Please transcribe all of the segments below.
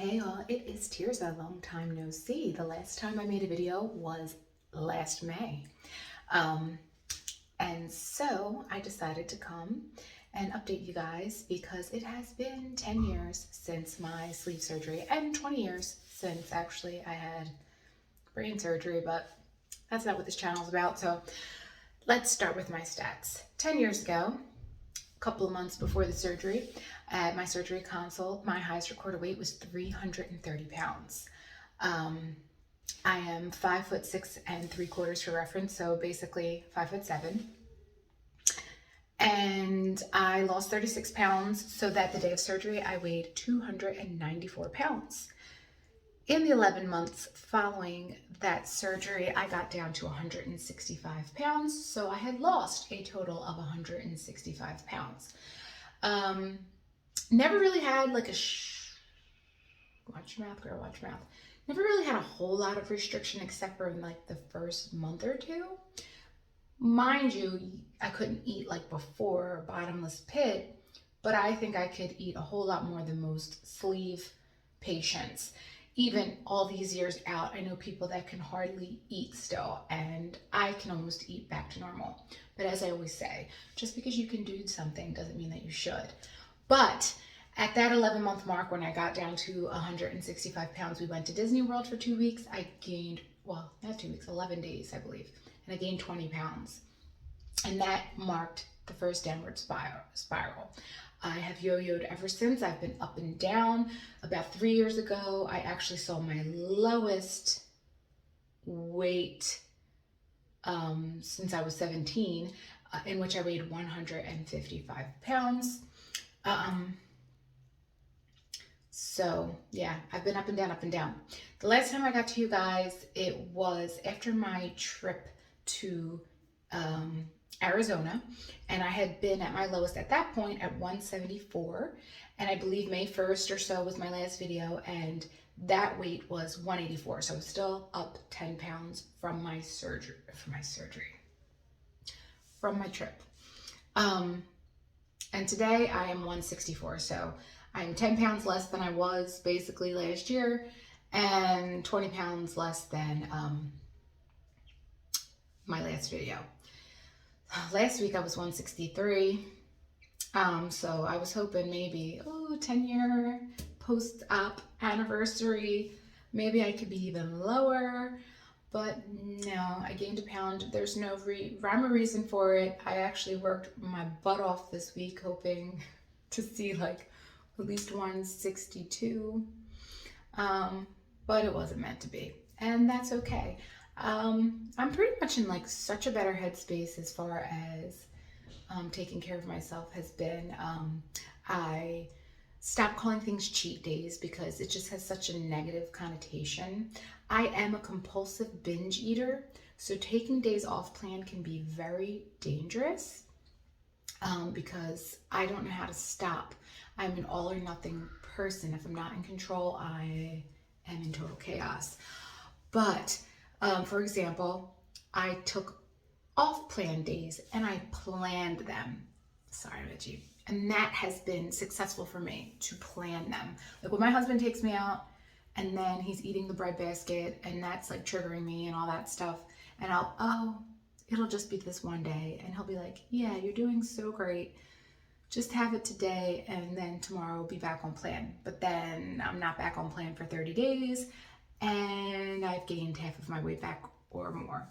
Hey all, it is Tirza. Long time no see. The last time I made a video was last May. Um, and so I decided to come and update you guys because it has been 10 years since my sleeve surgery and 20 years since actually I had brain surgery, but that's not what this channel is about. So let's start with my stats. 10 years ago, couple of months before the surgery, at my surgery consult, my highest recorded weight was 330 pounds. I am 5'6" for reference, so basically 5'7". And I lost 36 pounds so that the day of surgery I weighed 294 pounds. In the 11 months following that surgery, I got down to 165 pounds. So I had lost a total of 165 pounds. Never really had like watch your mouth, girl, watch your mouth. Never really had a whole lot of restriction except for in like the first month or two. Mind you, I couldn't eat like before bottomless pit, but I think I could eat a whole lot more than most sleeve patients. Even all these years out, I know people that can hardly eat still, and I can almost eat back to normal. But as I always say, just because you can do something doesn't mean that you should. But at that 11-month mark, when I got down to 165 pounds, we went to Disney World for 2 weeks. I gained, well, not 2 weeks, 11 days, I believe. And I gained 20 pounds. And that marked the first downward spiral. I have yo-yoed ever since. I've been up and down. About 3 years ago, I actually saw my lowest weight since I was 17, in which I weighed 155 pounds. So yeah, I've been up and down, up and down. The last time I got to you guys, it was after my trip to Arizona, and I had been at my lowest at that point at 174, and I believe May 1st or so was my last video, and that weight was 184, so I was still up 10 pounds from my trip. And today I am 164, so I'm 10 pounds less than I was basically last year, and 20 pounds less than my last video. Last week I was 163, so I was hoping maybe, 10-year post-op anniversary, maybe I could be even lower, but no, I gained a pound. There's no rhyme or reason for it. I actually worked my butt off this week hoping to see like at least 162, but it wasn't meant to be, and that's okay. I'm pretty much in like such a better headspace as far as taking care of myself has been. I stopped calling things cheat days because it just has such a negative connotation. I am a compulsive binge eater, so taking days off plan can be very dangerous because I don't know how to stop. I'm an all or nothing person. If I'm not in control, I am in total chaos. But for example, I took off-plan days and I planned them. Sorry, Reggie. And that has been successful for me to plan them. Like when my husband takes me out and then he's eating the bread basket and that's like triggering me and all that stuff. And it'll just be this one day. And he'll be like, yeah, you're doing so great. Just have it today and then tomorrow we'll be back on plan. But then I'm not back on plan for 30 days. And I've gained half of my weight back or more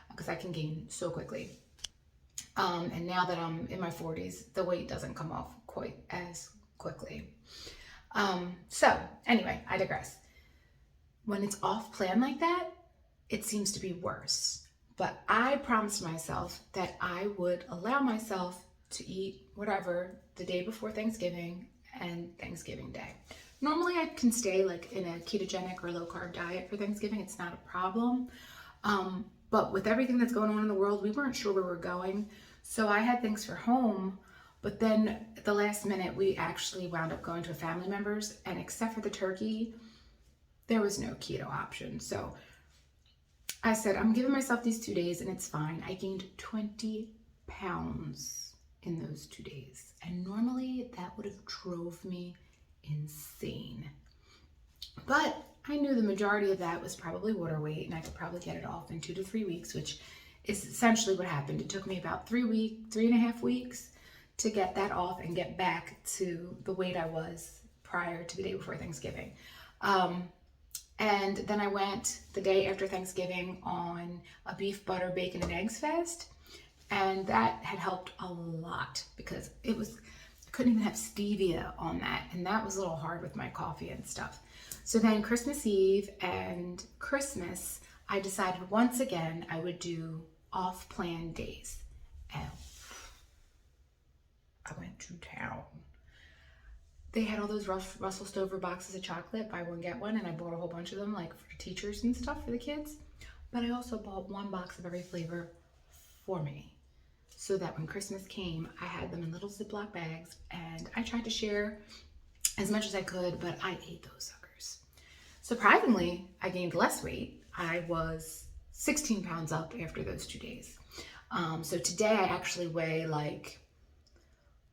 because I can gain so quickly. And now that I'm in my 40s, the weight doesn't come off quite as quickly. So anyway, I digress. When it's off plan like that, it seems to be worse. But I promised myself that I would allow myself to eat whatever the day before Thanksgiving and Thanksgiving Day. Normally I can stay like in a ketogenic or low carb diet for Thanksgiving. It's not a problem. But with everything that's going on in the world, we weren't sure where we're going. So I had things for home, but then at the last minute, we actually wound up going to a family member's, and except for the turkey, there was no keto option. So I said, I'm giving myself these 2 days and it's fine. I gained 20 pounds in those 2 days. And normally that would have drove me insane. But I knew the majority of that was probably water weight, and I could probably get it off in 2 to 3 weeks, which is essentially what happened. It took me about 3.5 weeks to get that off and get back to the weight I was prior to the day before Thanksgiving. And then I went the day after Thanksgiving on a beef, butter, bacon, and eggs fast. And that had helped a lot because I couldn't even have stevia on that. And that was a little hard with my coffee and stuff. So then Christmas Eve and Christmas, I decided once again I would do off-plan days. And I went to town. They had all those Russell Stover boxes of chocolate, buy one, get one, and I bought a whole bunch of them, like for teachers and stuff for the kids. But I also bought one box of every flavor for me, so that when Christmas came, I had them in little Ziploc bags, and I tried to share as much as I could, but I ate those suckers. Surprisingly, I gained less weight. I was 16 pounds up after those 2 days. So today I actually weigh like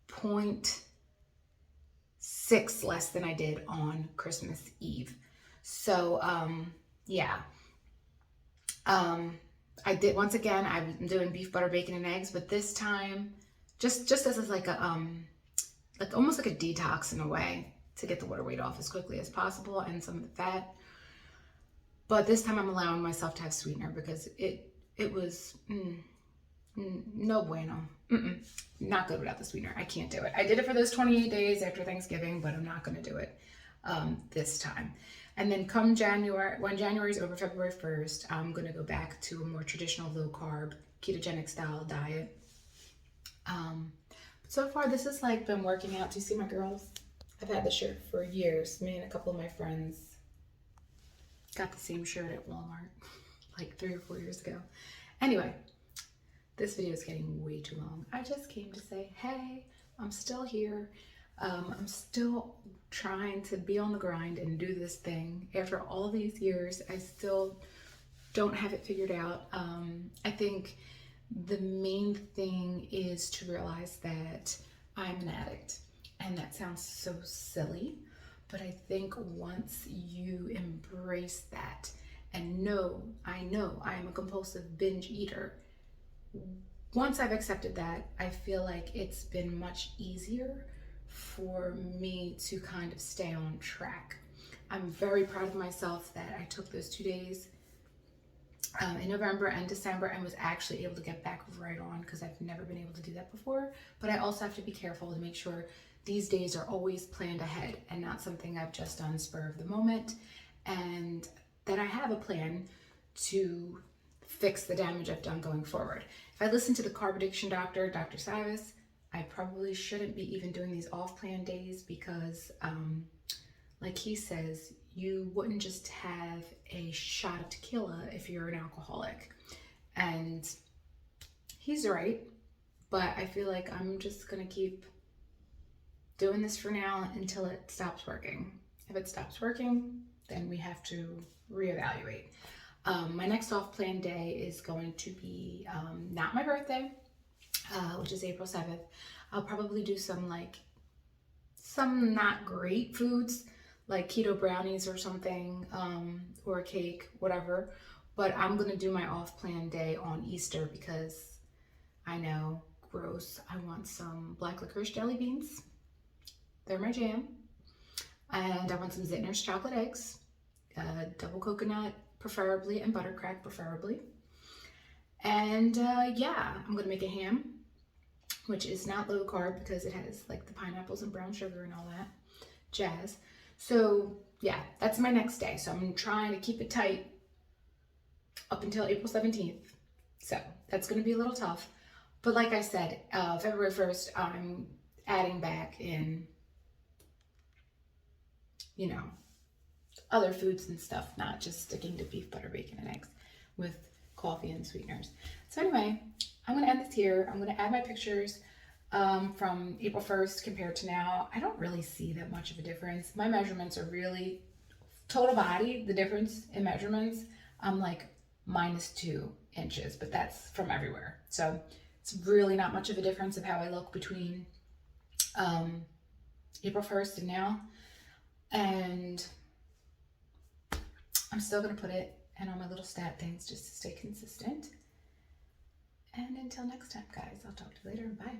0.6 less than I did on Christmas Eve. So yeah. I did, once again, I'm doing beef, butter, bacon, and eggs, but this time, just as like a, like almost like a detox in a way to get the water weight off as quickly as possible and some of the fat. But this time I'm allowing myself to have sweetener because it was no bueno. Not good without the sweetener. I can't do it. I did it for those 28 days after Thanksgiving, but I'm not going to do it this time. And then come January, when January's over, February 1st, I'm going to go back to a more traditional low carb, ketogenic style diet. So far, this has like been working out. Do you see my girls? I've had this shirt for years. Me and a couple of my friends got the same shirt at Walmart like 3 or 4 years ago. Anyway, this video is getting way too long. I just came to say, hey, I'm still here. I'm still trying to be on the grind and do this thing. After all these years, I still don't have it figured out. I think the main thing is to realize that I'm an addict. And that sounds so silly, but I think once you embrace that and I know I am a compulsive binge eater. Once I've accepted that, I feel like it's been much easier for me to kind of stay on track. I'm very proud of myself that I took those 2 days in November and December and was actually able to get back right on because I've never been able to do that before. But I also have to be careful to make sure these days are always planned ahead and not something I've just done spur of the moment, and that I have a plan to fix the damage I've done going forward. If I listen to the carb addiction doctor, Dr. Cyrus, I probably shouldn't be even doing these off-plan days because, like he says, you wouldn't just have a shot of tequila if you're an alcoholic. And he's right, but I feel like I'm just gonna keep doing this for now until it stops working. If it stops working, then we have to reevaluate. My next off-plan day is going to be not my birthday, which is April 7th. I'll probably do some not great foods like keto brownies or something, or a cake, whatever. But I'm gonna do my off-plan day on Easter because I know, gross, I want some black licorice jelly beans. They're my jam. And I want some Zittner's chocolate eggs, double coconut preferably, and buttercrack preferably. And yeah, I'm gonna make a ham, which is not low carb because it has like the pineapples and brown sugar and all that jazz. So yeah, that's my next day. So I'm trying to keep it tight up until April 17th. So that's gonna be a little tough. But like I said, February 1st, I'm adding back in, you know, other foods and stuff, not just sticking to beef, butter, bacon, and eggs with coffee and sweeteners. So anyway, I'm gonna end this here. I'm gonna add my pictures from April 1st compared to now. I don't really see that much of a difference. My measurements are really, total body, the difference in measurements, I'm like -2 inches, but that's from everywhere. So it's really not much of a difference of how I look between April 1st and now. And I'm still going to put it in all my little stat things just to stay consistent. And until next time, guys, I'll talk to you later. Bye.